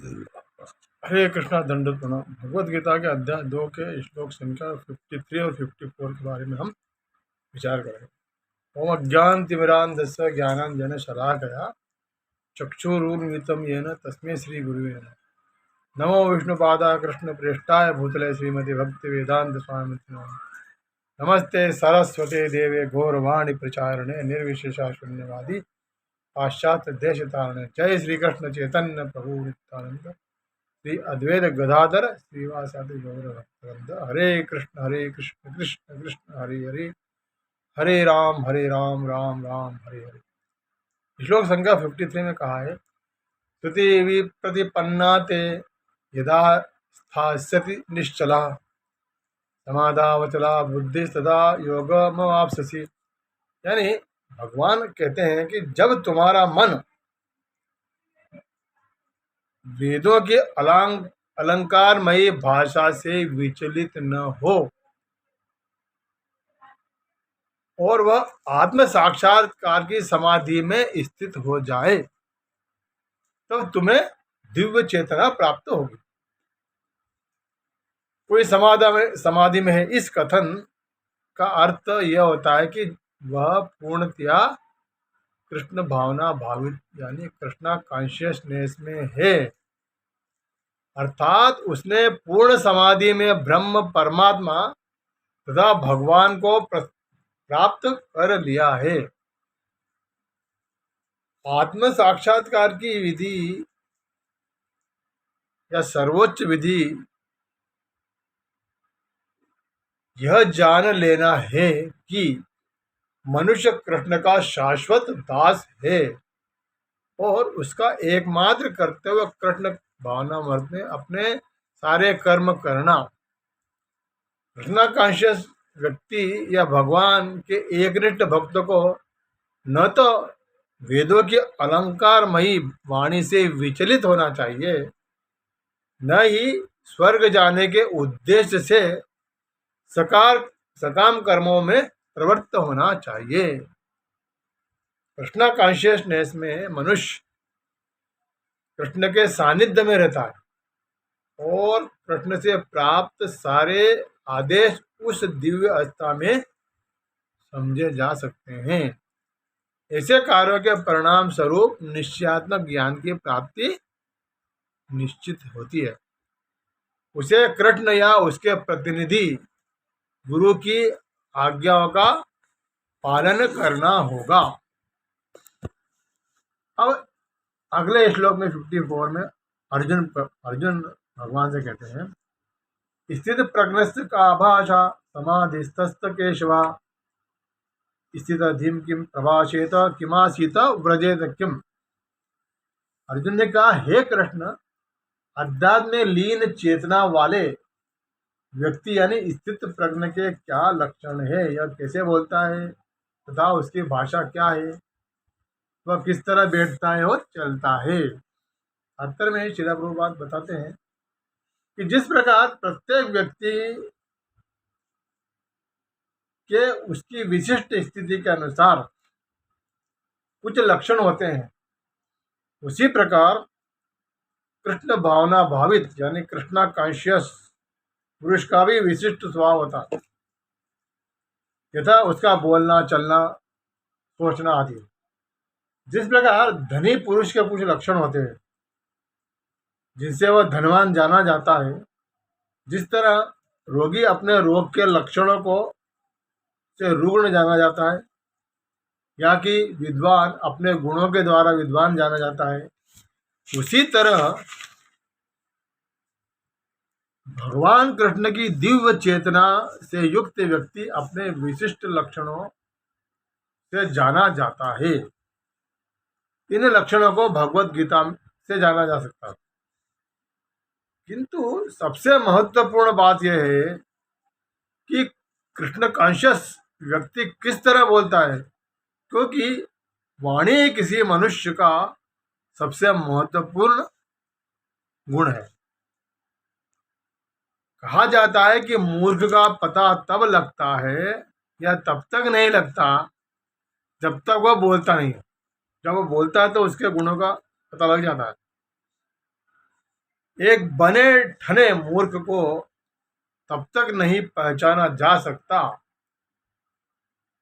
हरे कृष्णा दंडवत प्रणाम। भगवद गीता के अध्याय 2 के श्लोक संख्या 53 और 54 के बारे में हम विचार करेंगे। ओम अज्ञानतिमिरान्धस्य ज्ञानाञ्जन शलाकया चक्षुरुन्मिलितं येन तस्मै श्री गुरुवे नमः। नमो विष्णुपादाय कृष्णप्रेष्ठाय भूतले श्रीमति भक्तिवेदांत स्वामी नमस्ते सरस्वते देवे गौरवाणी प्रचारणे निर्विशेषा शून्यवादी पाश्चात्य देशतारणे। जय श्री कृष्ण चैतन्य प्रभु नित्यानंद श्री अद्वैत गदाधर श्रीवासादि गौर भक्तवृंद। हरे कृष्ण कृष्ण कृष्ण हरे हरे, हरे राम राम राम हरे हरे। श्लोक संख्या 53 में कहा है, स्तुति विप्रतिपन्ना ते यदा स्थास्यति निश्चला समाधावचला बुद्धि सदा योगमवाप्स्यसि। यानी भगवान कहते हैं कि जब तुम्हारा मन वेदों की अलंकारमयी भाषा से विचलित न हो और वह आत्म साक्षात्कार की समाधि में स्थित हो जाए, तब तो तुम्हें दिव्य चेतना प्राप्त होगी। कोई समाधि में है, इस कथन का अर्थ यह होता है कि वह पूर्णतया कृष्ण भावना भावित यानी कृष्णा कॉन्शियसनेस में है, अर्थात उसने पूर्ण समाधि में ब्रह्म परमात्मा तथा भगवान को प्राप्त कर लिया है। आत्म साक्षात्कार की विधि या सर्वोच्च विधि यह जान लेना है कि मनुष्य कृष्ण का शाश्वत दास है और उसका एकमात्र कर्तव्य कृष्ण भावना मर्द में अपने सारे कर्म करना। कृष्णा कॉन्शियस व्यक्ति या भगवान के एकनिष्ठ भक्त को न तो वेदों की अलंकारमयी वाणी से विचलित होना चाहिए, न ही स्वर्ग जाने के उद्देश्य से सकाम कर्मों में प्रवृत्त होना चाहिए। कृष्णा कॉन्शियसनेस में मनुष्य कृष्ण के सानिध्य में रहता है और कृष्ण से प्राप्त सारे आदेश उस दिव्य अवस्था में समझे जा सकते हैं। ऐसे कार्यों के परिणाम स्वरूप निश्चयात्मक ज्ञान की प्राप्ति निश्चित होती है। उसे कृष्ण या उसके प्रतिनिधि गुरु की आज्ञाओं का पालन करना होगा। अब अगले श्लोक में 54 में अर्जुन भगवान से कहते हैं, स्थित प्रज्ञस्थ का भाषा समाधिस्तस्त केशवा स्थित धीम किम प्रभाषेत किमासीत व्रजेत किम। अर्जुन ने कहा, हे कृष्ण, अध्यात्म में लीन चेतना वाले व्यक्ति यानी स्थित प्रज्ञ के क्या लक्षण है, यह कैसे बोलता है तथा उसकी भाषा क्या है, वह किस तरह बैठता है और चलता है। उत्तर में श्रील प्रभुपाद बताते हैं कि जिस प्रकार प्रत्येक व्यक्ति के उसकी विशिष्ट स्थिति के अनुसार कुछ लक्षण होते हैं, उसी प्रकार कृष्ण भावना भावित यानी कृष्णा कॉन्शियस पुरुष का भी विशिष्ट स्वभाव होता है, यथा उसका बोलना, चलना, सोचना आदि। जिस प्रकार धनी पुरुष के कुछ लक्षण होते हैं जिनसे वह धनवान जाना जाता है, जिस तरह रोगी अपने रोग के लक्षणों को से रुग्ण जाना जाता है या कि विद्वान अपने गुणों के द्वारा विद्वान जाना जाता है, उसी तरह भगवान कृष्ण की दिव्य चेतना से युक्त व्यक्ति अपने विशिष्ट लक्षणों से जाना जाता है। इन लक्षणों को भगवत गीता से जाना जा सकता है, किंतु सबसे महत्वपूर्ण बात यह है कि कृष्ण कॉन्शियस व्यक्ति किस तरह बोलता है, क्योंकि वाणी किसी मनुष्य का सबसे महत्वपूर्ण गुण है। कहा जाता है कि मूर्ख का पता तब लगता है या तब तक नहीं लगता जब तक वह बोलता नहीं है। जब वो बोलता है तो उसके गुणों का पता लग जाता है। एक बने ठने मूर्ख को तब तक नहीं पहचाना जा सकता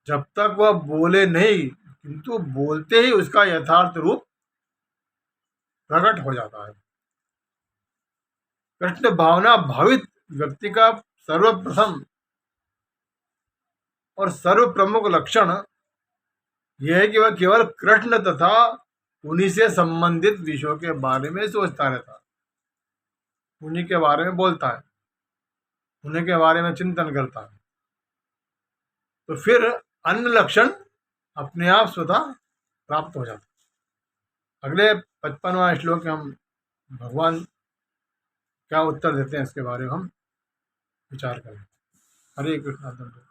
जब तक वह बोले नहीं, किंतु बोलते ही उसका यथार्थ रूप प्रकट हो जाता है। कृष्ण भावना भावित व्यक्ति का सर्वप्रथम और सर्व प्रमुख लक्षण यह है कि वह केवल कृष्ण तथा उन्हीं से संबंधित विषयों के बारे में सोचता रहता है, उन्हीं के बारे में बोलता है, उन्हीं के बारे में चिंतन करता है। तो फिर अन्य लक्षण अपने आप स्वतः प्राप्त हो जाता है। अगले 55वां श्लोक में हम भगवान क्या उत्तर देते हैं इसके बारे में हम विचार करें। हरे कृष्ण।